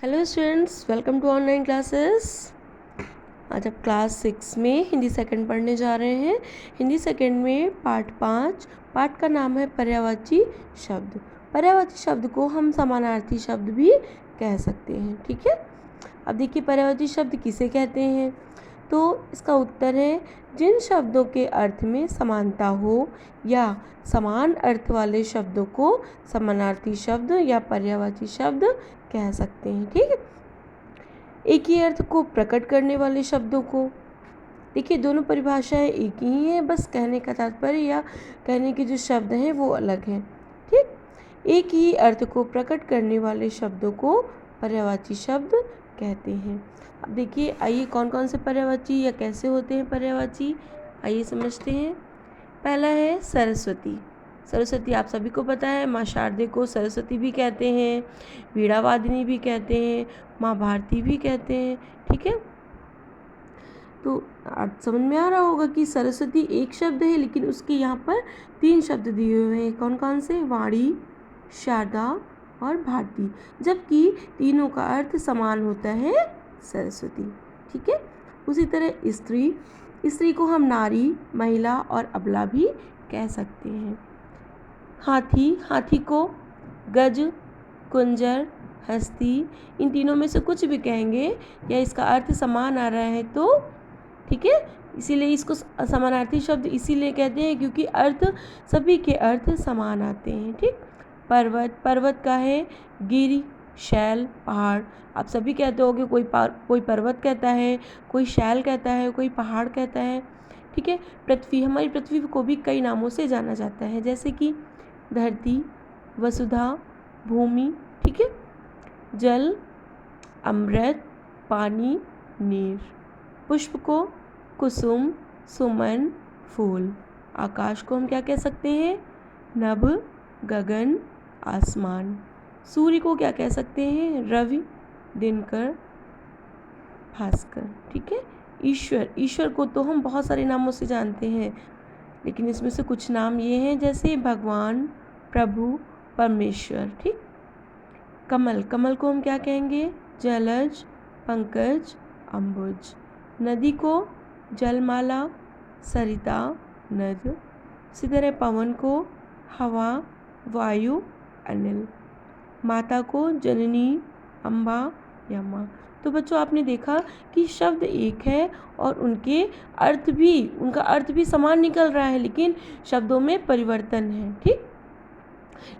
Hello students, welcome to online classes. आज आप class 6 में हिंदी सेकंड पढ़ने जा रहे हैं। हिंदी सेकंड में पार्ट 5। पार्ट का नाम है पर्यायवाची शब्द। पर्यायवाची शब्द को हम समानार्थी शब्द भी कह सकते हैं। ठीक है, अब देखिए पर्यायवाची शब्द किसे कहते हैं। तो इसका उत्तर है जिन शब्दों के अर्थ में समानता हो या समान अर्थ वाले शब्दों को समानार्थी शब्द या पर्यायवाची शब्द कह सकते हैं। ठीक है, एक ही अर्थ को प्रकट करने वाले शब्दों को, देखिए दोनों परिभाषाएं एक ही हैं, बस कहने का तात्पर्य या कहने के जो शब्द हैं वो अलग हैं। ठीक, एक ही अर्थ को प्रकट करने वाले शब्दों को पर्यायवाची शब्द कहते हैं। अब देखिए, आइए कौन कौन से पर्यायवाची या कैसे होते हैं पर्यायवाची, आइए समझते हैं। पहला है सरस्वती। सरस्वती आप सभी को पता है, माँ शारदे को सरस्वती भी कहते हैं, वीणावादिनी भी कहते हैं, माँ भारती भी कहते हैं। ठीक है, तो आप समझ में आ रहा होगा कि सरस्वती एक शब्द है लेकिन उसके यहाँ पर 3 शब्द दिए हुए हैं। कौन कौन से? वाणी, शारदा और भारती, जबकि तीनों का अर्थ समान होता है सरस्वती। ठीक है, उसी तरह स्त्री, स्त्री को हम नारी, महिला और अबला भी कह सकते हैं। हाथी, हाथी को गज, कुंजर, हस्ती, इन तीनों में से कुछ भी कहेंगे या इसका अर्थ समान आ रहा है तो ठीक है, इसीलिए इसको समानार्थी शब्द इसीलिए कहते हैं क्योंकि अर्थ सभी के अर्थ समान आते हैं। ठीक, पर्वत, पर्वत का है गिरि, शैल, पहाड़। आप सभी कहते होगे, कोई पर्वत कहता है, कोई शैल कहता है, कोई पहाड़ कहता है। ठीक है, पृथ्वी, हमारी पृथ्वी को भी कई नामों से जाना जाता है, जैसे कि धरती, वसुधा, भूमि। ठीक है, जल, अमृत, पानी, नीर। पुष्प को कुसुम, सुमन, फूल। आकाश को हम क्या कह सकते हैं? नभ, गगन, आसमान। सूर्य को क्या कह सकते हैं? रवि, दिनकर, भास्कर। ठीक है, ईश्वर, ईश्वर को तो हम बहुत सारे नामों से जानते हैं, लेकिन इसमें से कुछ नाम ये हैं जैसे भगवान, प्रभु, परमेश्वर। ठीक, कमल, कमल को हम क्या कहेंगे? जलज, पंकज, अम्बुज। नदी को जलमाला, सरिता, नद। इसी तरह पवन को हवा, वायु, अनिल। माता को जननी, अम्बा या माँ। तो बच्चों आपने देखा कि शब्द एक है और उनका अर्थ भी समान निकल रहा है, लेकिन शब्दों में परिवर्तन है। ठीक,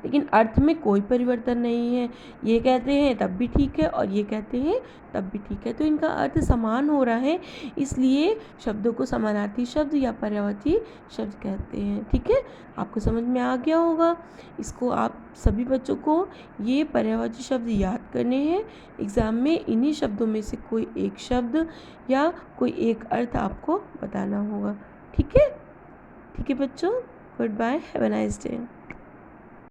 लेकिन अर्थ में कोई परिवर्तन नहीं है। ये कहते हैं तब भी ठीक है और ये कहते हैं तब भी ठीक है, तो इनका अर्थ समान हो रहा है, इसलिए शब्दों को समानार्थी शब्द या पर्यायवाची शब्द कहते हैं। ठीक है, आपको समझ में आ गया होगा। इसको आप सभी बच्चों को ये पर्यायवाची शब्द याद करने हैं। एग्ज़ाम में इन्हीं शब्दों में से कोई एक शब्द या कोई एक अर्थ आपको बताना होगा। ठीक है, ठीक है बच्चों, good bye, have a nice day.